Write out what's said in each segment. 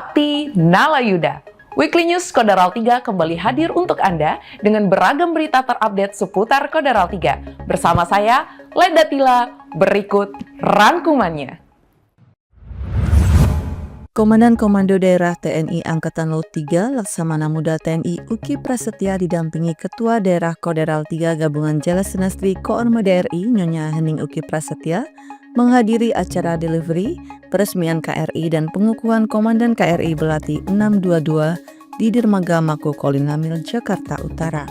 Bakti Nalayuda. Weekly News Kodaral 3 kembali hadir untuk Anda dengan beragam berita terupdate seputar Kodaral 3. Bersama saya, Leda Tila, berikut rangkumannya. Komandan Komando Daerah TNI Angkatan Laut 3 Laksamana Muda TNI Uki Prasetya didampingi Ketua Daerah Kodaral 3 Gabungan Jala Senastri Koorma DRI Nyonya Hening Uki Prasetya menghadiri acara delivery, peresmian KRI dan pengukuhan Komandan KRI Belati 622 di Dermaga Mako Kolinamil, Jakarta Utara.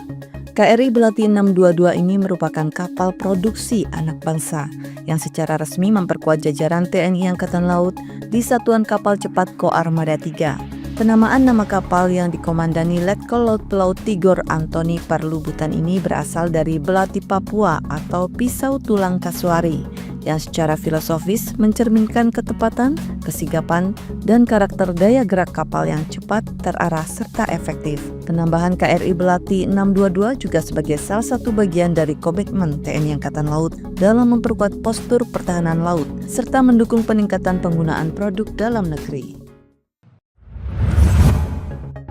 KRI Belati 622 ini merupakan kapal produksi anak bangsa yang secara resmi memperkuat jajaran TNI Angkatan Laut di Satuan Kapal Cepat Koarmada 3. Penamaan nama kapal yang dikomandani Letkol Laut Pelaut Tigor Antoni Parlubutan ini berasal dari Belati Papua atau pisau tulang kasuari yang secara filosofis mencerminkan ketepatan, kesigapan, dan karakter daya gerak kapal yang cepat, terarah, serta efektif. Penambahan KRI Belati 622 juga sebagai salah satu bagian dari komitmen TNI Angkatan Laut dalam memperkuat postur pertahanan laut, serta mendukung peningkatan penggunaan produk dalam negeri.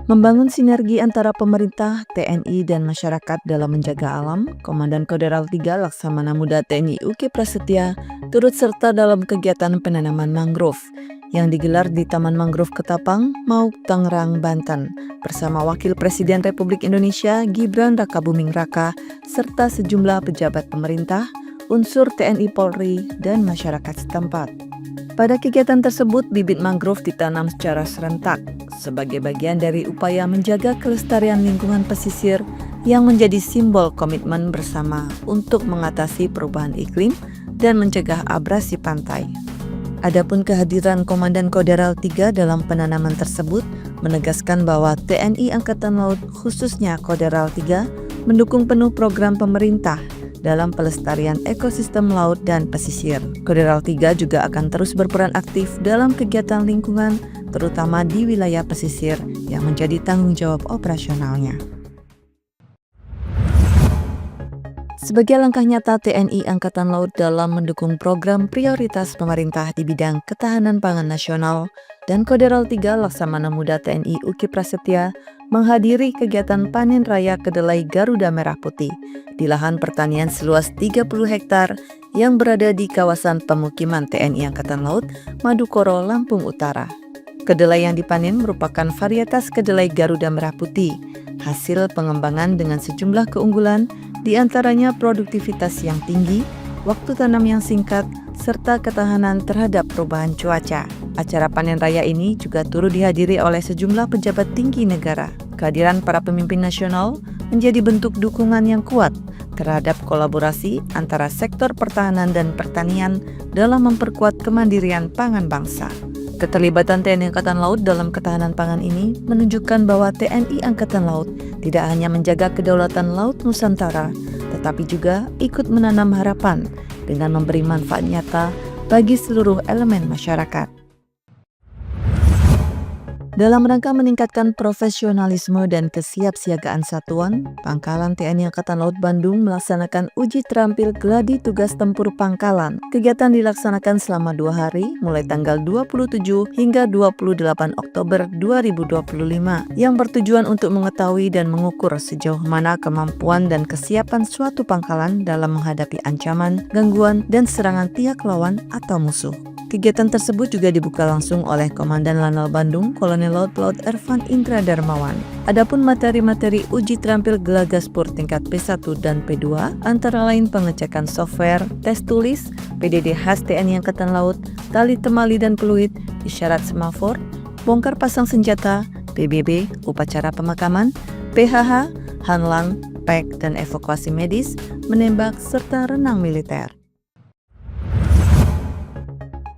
Membangun sinergi antara pemerintah, TNI, dan masyarakat dalam menjaga alam, Komandan Kodaral 3 Laksamana Muda TNI Uki Prasetya turut serta dalam kegiatan penanaman mangrove yang digelar di Taman Mangrove Ketapang, Mauk, Tangerang, Banten, bersama Wakil Presiden Republik Indonesia Gibran Rakabuming Raka, serta sejumlah pejabat pemerintah, unsur TNI Polri, dan masyarakat setempat. Pada kegiatan tersebut, bibit mangrove ditanam secara serentak sebagai bagian dari upaya menjaga kelestarian lingkungan pesisir yang menjadi simbol komitmen bersama untuk mengatasi perubahan iklim dan mencegah abrasi pantai. Adapun kehadiran Komandan Kodaral 3 dalam penanaman tersebut menegaskan bahwa TNI Angkatan Laut khususnya Kodaral 3 mendukung penuh program pemerintah dalam pelestarian ekosistem laut dan pesisir. Kodaral 3 juga akan terus berperan aktif dalam kegiatan lingkungan, terutama di wilayah pesisir yang menjadi tanggung jawab operasionalnya. Sebagai langkah nyata TNI Angkatan Laut dalam mendukung program prioritas pemerintah di bidang ketahanan pangan nasional, dan Kodaral 3 Laksamana Muda TNI Uki Prasetya menghadiri kegiatan panen raya kedelai Garuda Merah Putih di lahan pertanian seluas 30 hektar yang berada di kawasan pemukiman TNI Angkatan Laut, Madukoro, Lampung Utara. Kedelai yang dipanen merupakan varietas kedelai Garuda Merah Putih, hasil pengembangan dengan sejumlah keunggulan, di antaranya produktivitas yang tinggi, waktu tanam yang singkat, serta ketahanan terhadap perubahan cuaca. Acara panen raya ini juga turut dihadiri oleh sejumlah pejabat tinggi negara. Kehadiran para pemimpin nasional menjadi bentuk dukungan yang kuat terhadap kolaborasi antara sektor pertahanan dan pertanian dalam memperkuat kemandirian pangan bangsa. Keterlibatan TNI Angkatan Laut dalam ketahanan pangan ini menunjukkan bahwa TNI Angkatan Laut tidak hanya menjaga kedaulatan Laut Nusantara, tetapi juga ikut menanam harapan dengan memberi manfaat nyata bagi seluruh elemen masyarakat. Dalam rangka meningkatkan profesionalisme dan kesiapsiagaan satuan, Pangkalan TNI Angkatan Laut Bandung melaksanakan uji terampil Gladi Tugas Tempur Pangkalan. Kegiatan dilaksanakan selama 2 hari, mulai tanggal 27 hingga 28 Oktober 2025, yang bertujuan untuk mengetahui dan mengukur sejauh mana kemampuan dan kesiapan suatu pangkalan dalam menghadapi ancaman, gangguan, dan serangan pihak lawan atau musuh. Kegiatan tersebut juga dibuka langsung oleh Komandan Lanal Bandung, Kolonel Laut Pelaut Ervan Indra Darmawan. Adapun materi-materi uji terampil Gelagaspur tingkat P1 dan P2 antara lain pengecekan software, tes tulis, PDD khas TNI Angkatan Laut, tali temali dan peluit, isyarat semafor, bongkar pasang senjata, PBB, upacara pemakaman, PHH, hanlang, PEK dan evakuasi medis, menembak serta renang militer.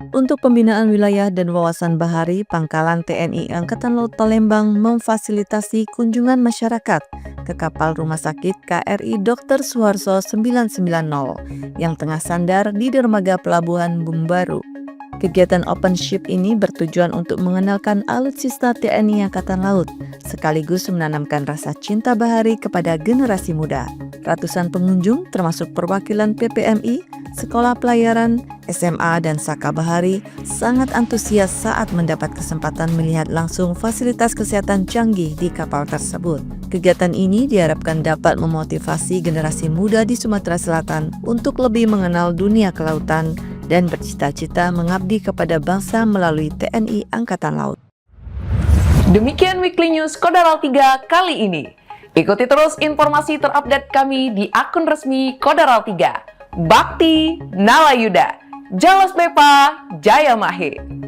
Untuk pembinaan wilayah dan wawasan bahari, Pangkalan TNI Angkatan Laut Palembang memfasilitasi kunjungan masyarakat ke kapal rumah sakit KRI Dr. Suharto 990 yang tengah sandar di dermaga pelabuhan Bumbaru. Kegiatan open ship ini bertujuan untuk mengenalkan alutsista TNI Angkatan Laut, sekaligus menanamkan rasa cinta bahari kepada generasi muda. Ratusan pengunjung termasuk perwakilan PPMI, Sekolah Pelayaran, SMA, dan Saka Bahari sangat antusias saat mendapat kesempatan melihat langsung fasilitas kesehatan canggih di kapal tersebut. Kegiatan ini diharapkan dapat memotivasi generasi muda di Sumatera Selatan untuk lebih mengenal dunia kelautan dan bercita-cita mengabdi kepada bangsa melalui TNI Angkatan Laut. Demikian Weekly News Kodaral 3 kali ini. Ikuti terus informasi terupdate kami di akun resmi Kodaral 3. Bakti Nalayuda, Jalas Bepa, Jaya Mahe.